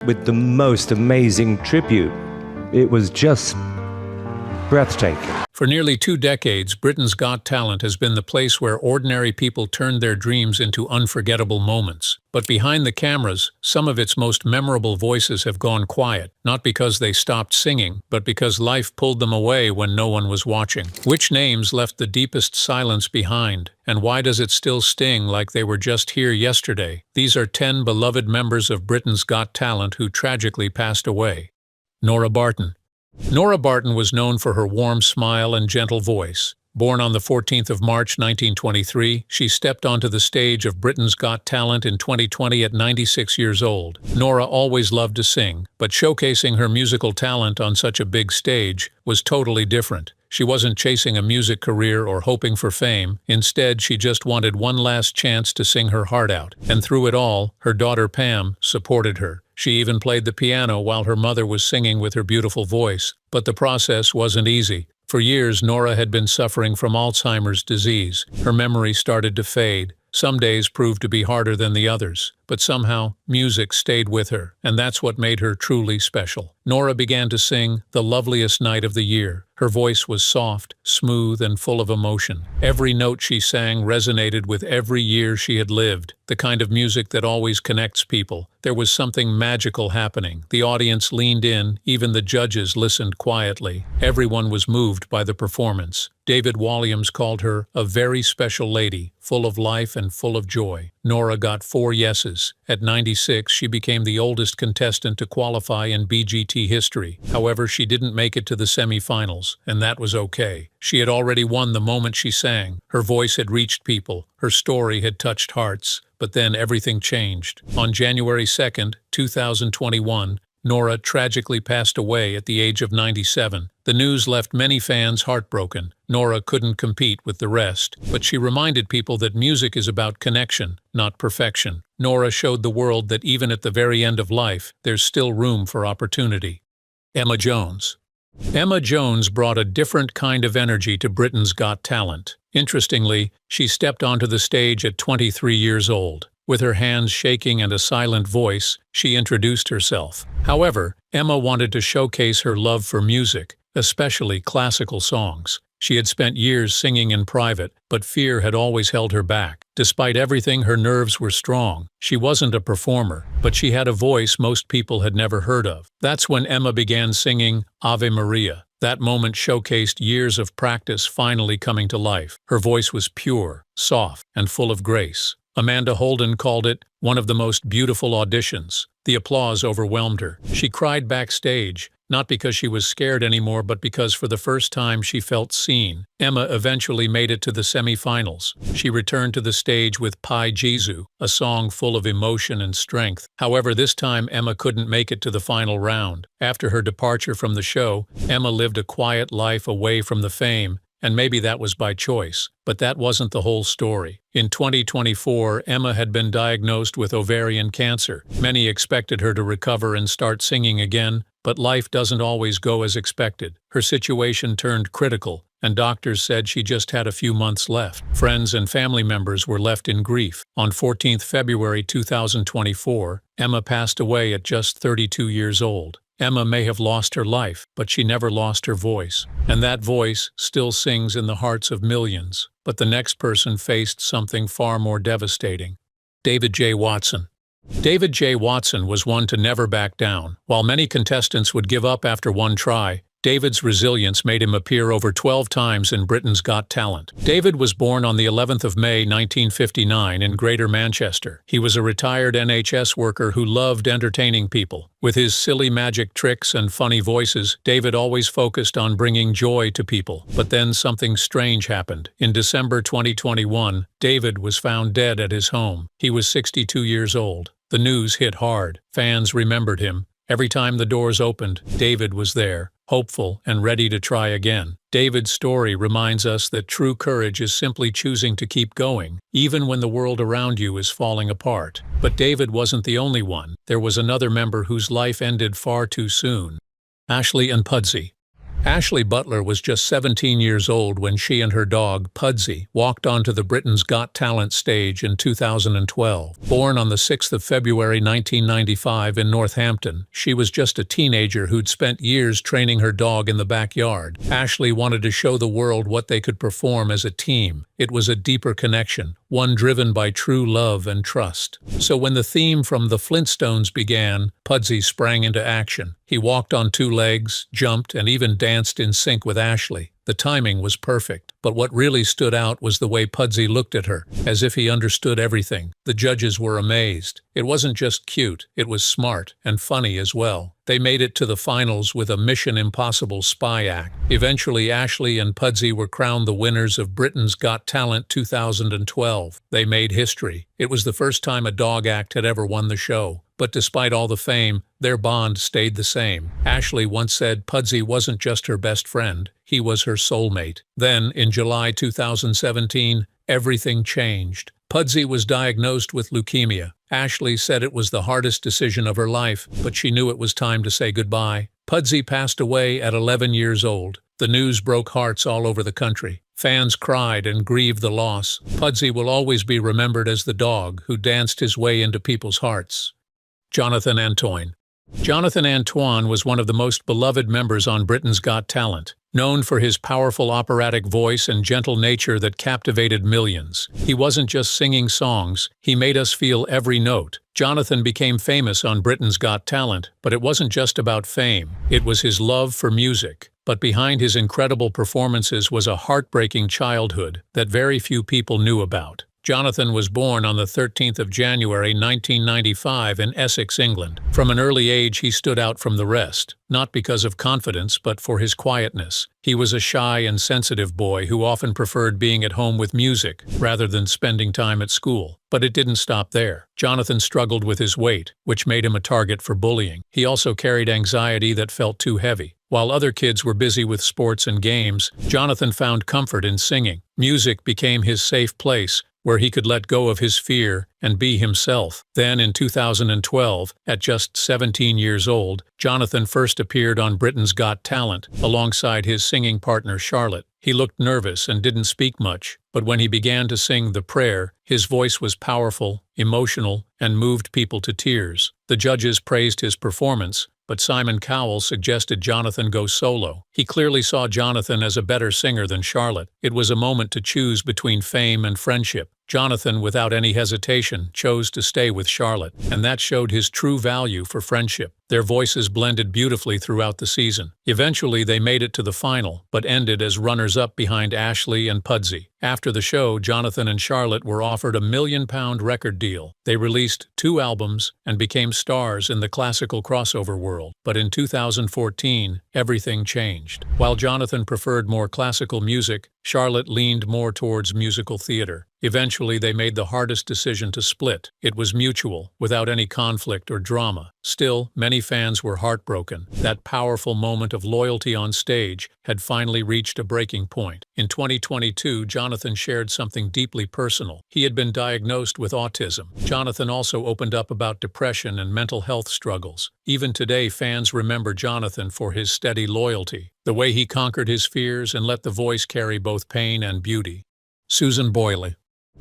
with the most amazing tribute. It was just breathtaking. For nearly 2 decades, Britain's Got Talent has been the place where ordinary people turned their dreams into unforgettable moments. But behind the cameras, some of its most memorable voices have gone quiet, not because they stopped singing, but because life pulled them away when no one was watching. Which names left the deepest silence behind, and why does it still sting like they were just here yesterday? These are 10 beloved members of Britain's Got Talent who tragically passed away. Nora Barton. Nora Barton was known for her warm smile and gentle voice. Born on the 14th of March 1923, she stepped onto the stage of Britain's Got Talent in 2020 at 96 years old. Nora always loved to sing, but showcasing her musical talent on such a big stage was totally different. She wasn't chasing a music career or hoping for fame. Instead, she just wanted one last chance to sing her heart out. And through it all, her daughter Pam supported her. She even played the piano while her mother was singing with her beautiful voice. But the process wasn't easy. For years, Nora had been suffering from Alzheimer's disease. Her memory started to fade. Some days proved to be harder than the others, but somehow, music stayed with her, and that's what made her truly special. Nora began to sing The Loveliest Night of the Year. Her voice was soft, smooth, and full of emotion. Every note she sang resonated with every year she had lived, the kind of music that always connects people. There was something magical happening. The audience leaned in, even the judges listened quietly. Everyone was moved by the performance. David Walliams called her a very special lady, full of life and full of joy. Nora got 4 yeses. At 96, she became the oldest contestant to qualify in BGT history. However, she didn't make it to the semi-finals, and that was okay. She had already won the moment she sang. Her voice had reached people. Her story had touched hearts. But then everything changed. On January 2nd, 2021, Nora tragically passed away at the age of 97. The news left many fans heartbroken. Nora couldn't compete with the rest, but she reminded people that music is about connection, not perfection. Nora showed the world that even at the very end of life, there's still room for opportunity. Emma Jones. Emma Jones brought a different kind of energy to Britain's Got Talent. Interestingly, she stepped onto the stage at 23 years old. With her hands shaking and a silent voice, she introduced herself. However, Emma wanted to showcase her love for music, especially classical songs. She had spent years singing in private, but fear had always held her back. Despite everything, her nerves were strong. She wasn't a performer, but she had a voice most people had never heard of. That's when Emma began singing Ave Maria. That moment showcased years of practice finally coming to life. Her voice was pure, soft, and full of grace. Amanda Holden called it one of the most beautiful auditions. The applause overwhelmed her. She cried backstage, not because she was scared anymore, but because for the first time she felt seen. Emma eventually made it to the semi-finals. She returned to the stage with Pai Jesu, a song full of emotion and strength. However, this time Emma couldn't make it to the final round. After her departure from the show, Emma lived a quiet life away from the fame, and maybe that was by choice. But that wasn't the whole story. In 2024, Emma had been diagnosed with ovarian cancer. Many expected her to recover and start singing again, but life doesn't always go as expected. Her situation turned critical, and doctors said she just had a few months left. Friends and family members were left in grief. On 14th February 2024, Emma passed away at just 32 years old. Emma may have lost her life, but she never lost her voice. And that voice still sings in the hearts of millions. But the next person faced something far more devastating. David J. Watson. David J. Watson was one to never back down. While many contestants would give up after one try, David's resilience made him appear over 12 times in Britain's Got Talent. David was born on the 11th of May 1959 in Greater Manchester. He was a retired NHS worker who loved entertaining people. With his silly magic tricks and funny voices, David always focused on bringing joy to people. But then something strange happened. In December 2021, David was found dead at his home. He was 62 years old. The news hit hard. Fans remembered him. Every time the doors opened, David was there, hopeful and ready to try again. David's story reminds us that true courage is simply choosing to keep going, even when the world around you is falling apart. But David wasn't the only one. There was another member whose life ended far too soon. Ashley and Pudsey. Ashley Butler was just 17 years old when she and her dog, Pudsey, walked onto the Britain's Got Talent stage in 2012. Born on the 6th of February 1995 in Northampton, she was just a teenager who'd spent years training her dog in the backyard. Ashley wanted to show the world what they could perform as a team. It was a deeper connection, one driven by true love and trust. So when the theme from the Flintstones began, Pudsey sprang into action. He walked on two legs, jumped, and even danced in sync with Ashley. The timing was perfect, but what really stood out was the way Pudsey looked at her, as if he understood everything. The judges were amazed. It wasn't just cute, it was smart and funny as well. They made it to the finals with a Mission Impossible spy act. Eventually, Ashley and Pudsey were crowned the winners of Britain's Got Talent 2012. They made history. It was the first time a dog act had ever won the show. But despite all the fame, their bond stayed the same. Ashley once said Pudsey wasn't just her best friend, he was her soulmate. Then, in July 2017, everything changed. Pudsey was diagnosed with leukemia. Ashley said it was the hardest decision of her life, but she knew it was time to say goodbye. Pudsey passed away at 11 years old. The news broke hearts all over the country. Fans cried and grieved the loss. Pudsey will always be remembered as the dog who danced his way into people's hearts. Jonathan Antoine. Jonathan Antoine was one of the most beloved members on Britain's Got Talent, known for his powerful operatic voice and gentle nature that captivated millions. He wasn't just singing songs, he made us feel every note. Jonathan became famous on Britain's Got Talent, but it wasn't just about fame. It was his love for music. But behind his incredible performances was a heartbreaking childhood that very few people knew about. Jonathan was born on the 13th of January 1995 in Essex, England. From an early age, he stood out from the rest, not because of confidence, but for his quietness. He was a shy and sensitive boy who often preferred being at home with music rather than spending time at school. But it didn't stop there. Jonathan struggled with his weight, which made him a target for bullying. He also carried anxiety that felt too heavy. While other kids were busy with sports and games, Jonathan found comfort in singing. Music became his safe place, where he could let go of his fear and be himself. Then in 2012, at just 17 years old, Jonathan first appeared on Britain's Got Talent, alongside his singing partner Charlotte. He looked nervous and didn't speak much, but when he began to sing The Prayer, his voice was powerful, emotional, and moved people to tears. The judges praised his performance, but Simon Cowell suggested Jonathan go solo. He clearly saw Jonathan as a better singer than Charlotte. It was a moment to choose between fame and friendship. Jonathan, without any hesitation, chose to stay with Charlotte, and that showed his true value for friendship. Their voices blended beautifully throughout the season. Eventually, they made it to the final, but ended as runners-up behind Ashley and Pudsey. After the show, Jonathan and Charlotte were offered a £1 million record deal. They released 2 albums and became stars in the classical crossover world. But in 2014, everything changed. While Jonathan preferred more classical music, Charlotte leaned more towards musical theater. Eventually, they made the hardest decision to split. It was mutual, without any conflict or drama. Still, many fans were heartbroken. That powerful moment of loyalty on stage had finally reached a breaking point. In 2022, Jonathan shared something deeply personal. He had been diagnosed with autism. Jonathan also opened up about depression and mental health struggles. Even today, fans remember Jonathan for his steady loyalty, the way he conquered his fears and let the voice carry both pain and beauty. Susan Boyle.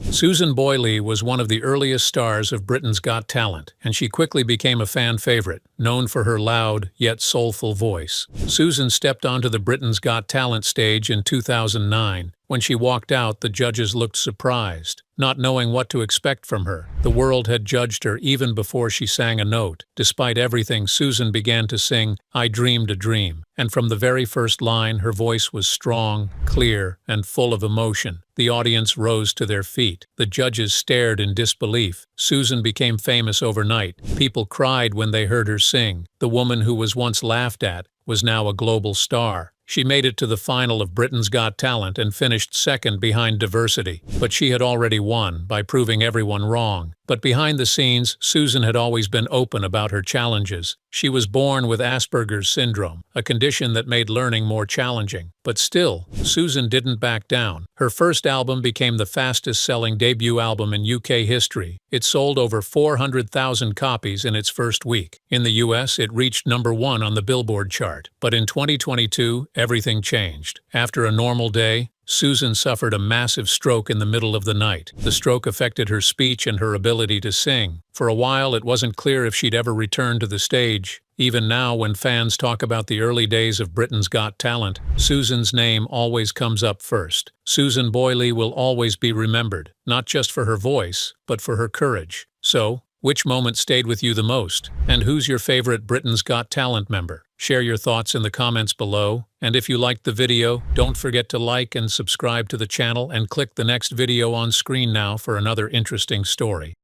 Susan Boyle was one of the earliest stars of Britain's Got Talent, and she quickly became a fan favorite, known for her loud yet soulful voice. Susan stepped onto the Britain's Got Talent stage in 2009. When she walked out, the judges looked surprised, not knowing what to expect from her. The world had judged her even before she sang a note. Despite everything, Susan began to sing "I Dreamed a Dream," and from the very first line, her voice was strong, clear, and full of emotion. The audience rose to their feet. The judges stared in disbelief. Susan became famous overnight. People cried when they heard her sing. The woman who was once laughed at was now a global star. She made it to the final of Britain's Got Talent and finished second behind Diversity. But she had already won by proving everyone wrong. But behind the scenes, Susan had always been open about her challenges. She was born with Asperger's syndrome, a condition that made learning more challenging. But still, Susan didn't back down. Her first album became the fastest-selling debut album in UK history. It sold over 400,000 copies in its first week. In the US, it reached #1 on the Billboard chart. But in 2022, everything changed. After a normal day, Susan suffered a massive stroke in the middle of the night. The stroke affected her speech and her ability to sing. For a while, it wasn't clear if she'd ever return to the stage. Even now, when fans talk about the early days of Britain's Got Talent, Susan's name always comes up first. Susan Boyle will always be remembered, not just for her voice, but for her courage. So, which moment stayed with you the most? And who's your favorite Britain's Got Talent member? Share your thoughts in the comments below. And if you liked the video, don't forget to like and subscribe to the channel and click the next video on screen now for another interesting story.